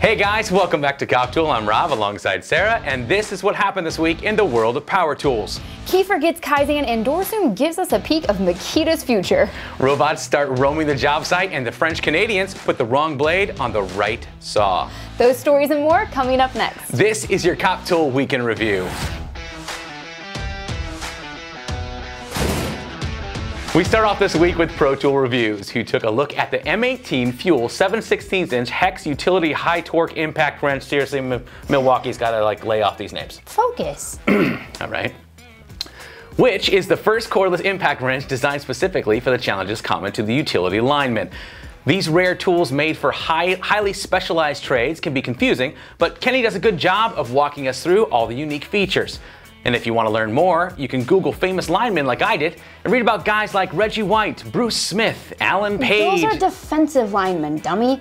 Hey guys, welcome back to Coptool. I'm Rob alongside Sarah, and this is what happened this week in the world of power tools. Kiefer gets Kaizen, and Dorsum gives us a peek of Makita's future. Robots start roaming the job site, and the French Canadians put the wrong blade on the right saw. Those stories and more coming up next. This is your Coptool Week in Review. We start off this week with Pro Tool Reviews, who took a look at the M18 Fuel 7/16" hex utility high torque impact wrench. Seriously, Milwaukee's got to like lay off these names. Focus. All right. Which is the first cordless impact wrench designed specifically for the challenges common to the utility lineman. These rare tools made for highly specialized trades can be confusing, but Kenny does a good job of walking us through all the unique features. And if you want to learn more, you can Google famous linemen like I did and read about guys like Reggie White, Bruce Smith, Alan Page. Those are defensive linemen, dummy.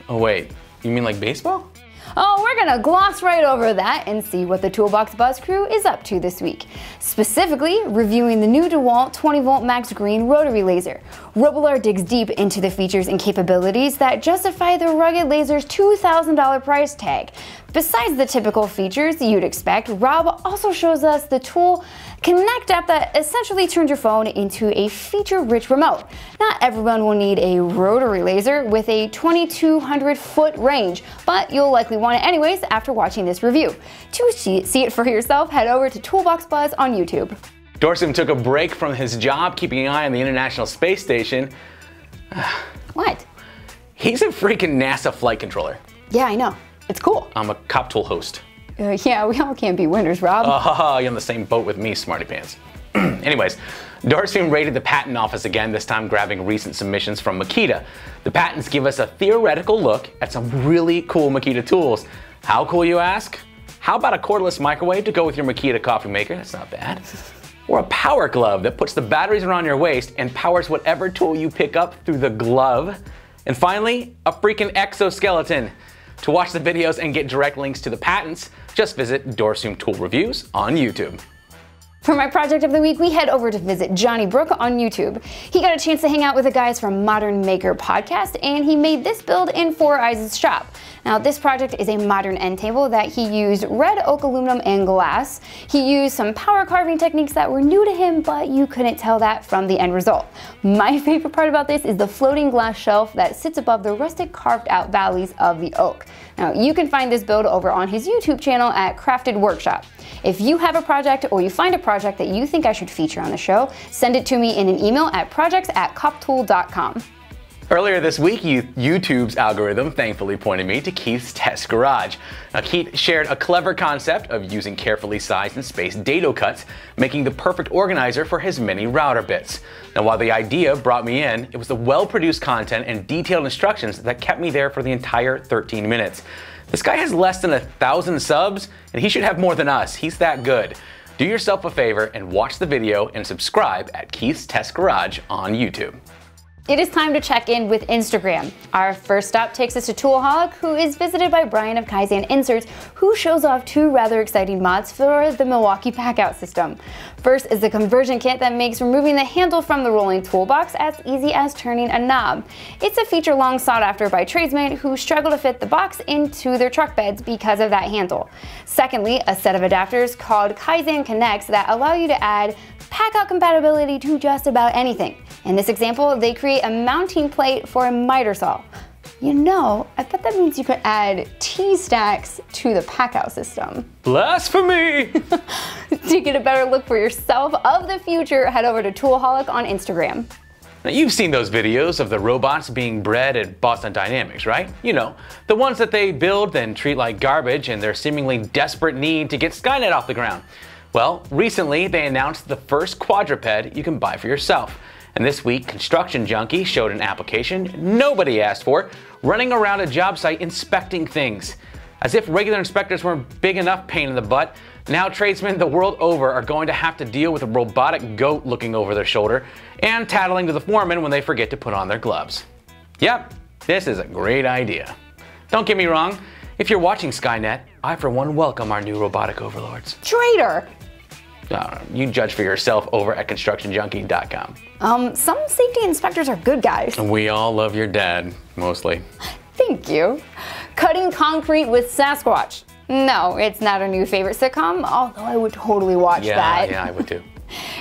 Oh wait, you mean like baseball? Oh, we're gonna gloss right over that and see what the Toolbox Buzz crew is up to this week. Specifically, reviewing the new Dewalt 20-volt max green rotary laser. Robillard digs deep into the features and capabilities that justify the rugged laser's $2,000 price tag. Besides the typical features you'd expect, Rob also shows us the tool Connect app that essentially turns your phone into a feature-rich remote. Not everyone will need a rotary laser with a 2,200-foot range, but you'll likely want it anyways after watching this review. To see it for yourself, head over to Toolbox Buzz on YouTube. Dorsum took a break from his job keeping an eye on the International Space Station. What? He's a freaking NASA flight controller. Yeah, I know. It's cool. I'm a Coptool host. Yeah, we all can't be winners, Rob. You're on the same boat with me, smarty pants. Anyways, Dorsum raided the patent office again, this time grabbing recent submissions from Makita. The patents give us a theoretical look at some really cool Makita tools. How cool, you ask? How about a cordless microwave to go with your Makita coffee maker? That's not bad. Or a power glove that puts the batteries around your waist and powers whatever tool you pick up through the glove. And finally, a freaking exoskeleton. To watch the videos and get direct links to the patents, just visit Dorsum Tool Reviews on YouTube. For my project of the week, we head over to visit Johnny Brook on YouTube. He got a chance to hang out with the guys from Modern Maker podcast, and he made this build in Four Eyes' shop. Now, this project is a modern end table that he used red oak aluminum and glass. He used some power carving techniques that were new to him, but you couldn't tell that from the end result. My favorite part about this is the floating glass shelf that sits above the rustic carved out valleys of the oak. Now, you can find this build over on his YouTube channel at Crafted Workshop. If you have a project or you find a project that you think I should feature on the show, send it to me in an email at projects@coptool.com. Earlier this week, YouTube's algorithm thankfully pointed me to Keith's Test Garage. Now, Keith shared a clever concept of using carefully sized and spaced dado cuts, making the perfect organizer for his mini router bits. Now, while the idea brought me in, it was the well-produced content and detailed instructions that kept me there for the entire 13 minutes. This guy has less than 1,000 subs, and he should have more than us. He's that good. Do yourself a favor and watch the video and subscribe at Keith's Test Garage on YouTube. It is time to check in with Instagram. Our first stop takes us to Toolholic, who is visited by Brian of Kaizen Inserts, who shows off two rather exciting mods for the Milwaukee packout system. First is the conversion kit that makes removing the handle from the rolling toolbox as easy as turning a knob. It's a feature long sought after by tradesmen who struggle to fit the box into their truck beds because of that handle. Secondly, a set of adapters called Kaizen Connects that allow you to add packout compatibility to just about anything. In this example, they create a mounting plate for a miter saw. You know, I bet that means you could add T-stacks to the packout system. Blasphemy! To get a better look for yourself of the future, head over to Toolholic on Instagram. Now, you've seen those videos of the robots being bred at Boston Dynamics, right? You know, the ones that they build then treat like garbage in their seemingly desperate need to get Skynet off the ground. Well, recently they announced the first quadruped you can buy for yourself. And this week, Construction Junkie showed an application nobody asked for, running around a job site inspecting things. As if regular inspectors weren't big enough pain in the butt, now tradesmen the world over are going to have to deal with a robotic goat looking over their shoulder and tattling to the foreman when they forget to put on their gloves. Yep, this is a great idea. Don't get me wrong, if you're watching Skynet, I for one welcome our new robotic overlords. Traitor! You judge for yourself over at constructionjunkie.com. Some safety inspectors are good guys. We all love your dad, mostly. Thank you. Cutting concrete with Sasquatch. No, it's not a new favorite sitcom, although I would totally watch that. Yeah, I would too.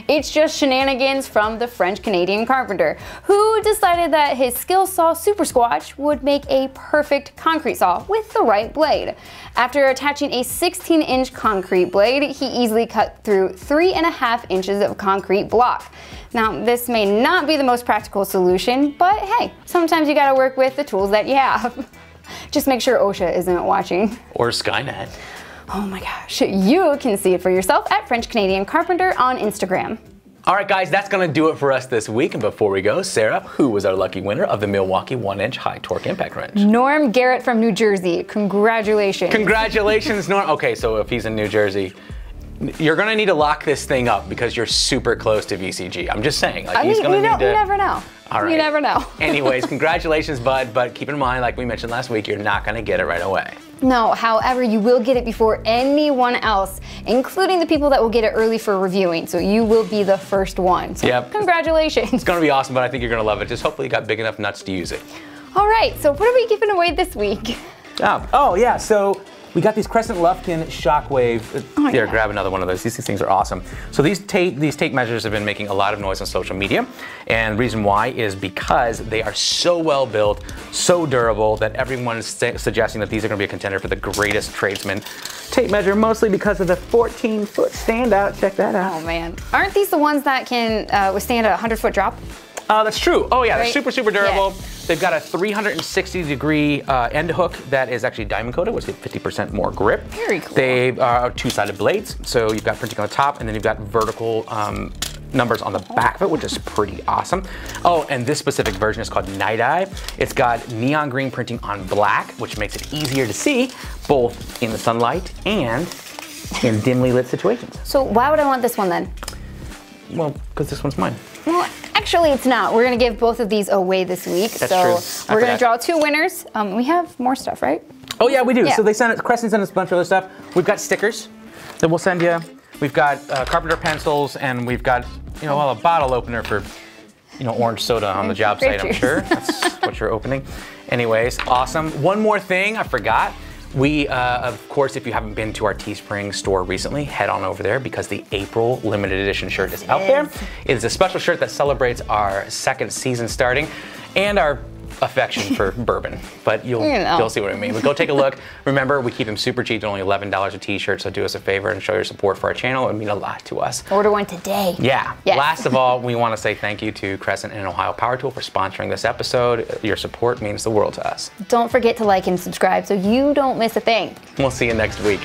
It's just shenanigans from the French-Canadian carpenter, who decided that his skill saw Super Squatch would make a perfect concrete saw with the right blade. After attaching a 16-inch concrete blade, he easily cut through 3.5 inches of concrete block. Now, this may not be the most practical solution, but hey, sometimes you gotta work with the tools that you have. Just make sure OSHA isn't watching. Or Skynet. Oh my gosh, you can see it for yourself at French Canadian Carpenter on Instagram. All right, guys, that's going to do it for us this week. And before we go, Sarah, who was our lucky winner of the Milwaukee 1-inch high torque impact wrench? Norm Garrett from New Jersey. Congratulations. Congratulations, Norm. Okay, so if he's in New Jersey, you're going to need to lock this thing up because you're super close to VCG. I'm just saying. Like, he's going to need to... You never know. All right. You never know. Anyways, congratulations, bud. But keep in mind, like we mentioned last week, you're not going to get it right away. No, however, you will get it before anyone else, including the people that will get it early for reviewing. So you will be the first one. So yep. Congratulations. It's going to be awesome, but I think you're going to love it. Just hopefully you got big enough nuts to use it. All right, so what are we giving away this week? Oh yeah, so we got these Crescent Lufkin ShockWave. Here, grab another one of those. These things are awesome. So these tape measures have been making a lot of noise on social media. And the reason why is because they are so well built, so durable, that everyone is suggesting that these are going to be a contender for the greatest tradesman tape measure, mostly because of the 14-foot standout. Check that out. Oh man. Aren't these the ones that can withstand a 100-foot drop? That's true. Oh yeah, right? They're super durable. Yeah. They've got a 360-degree end hook that is actually diamond coated, which gives 50% more grip. Very cool. They are two-sided blades, so you've got printing on the top, and then you've got vertical numbers on the back of it, which is pretty awesome. Oh, and this specific version is called Night Eye. It's got neon green printing on black, which makes it easier to see, both in the sunlight and in dimly lit situations. So why would I want this one then? Well, because this one's mine. Well, actually it's not. We're gonna give both of these away this week. That's so true. We're gonna draw 2 winners. We have more stuff, right? Oh yeah, we do. Yeah. So Crescent sent us a bunch of other stuff. We've got stickers that we'll send you. We've got carpenter pencils, and we've got, a bottle opener for, orange soda on the job site, I'm sure. That's what you're opening. Anyways, awesome. One more thing I forgot. We, of course, if you haven't been to our Teespring store recently, head on over there because the April limited edition shirt is out there. It is a special shirt that celebrates our 2nd season starting and our affection for bourbon, but you'll see what I mean. But go take a look. Remember, we keep them super cheap, only $11 a t-shirt, so do us a favor and show your support for our channel. It would mean a lot to us. Order one today. Yeah. Yes. Last of all, we want to say thank you to Crescent and Ohio Power Tool for sponsoring this episode. Your support means the world to us. Don't forget to like and subscribe so you don't miss a thing. We'll see you next week.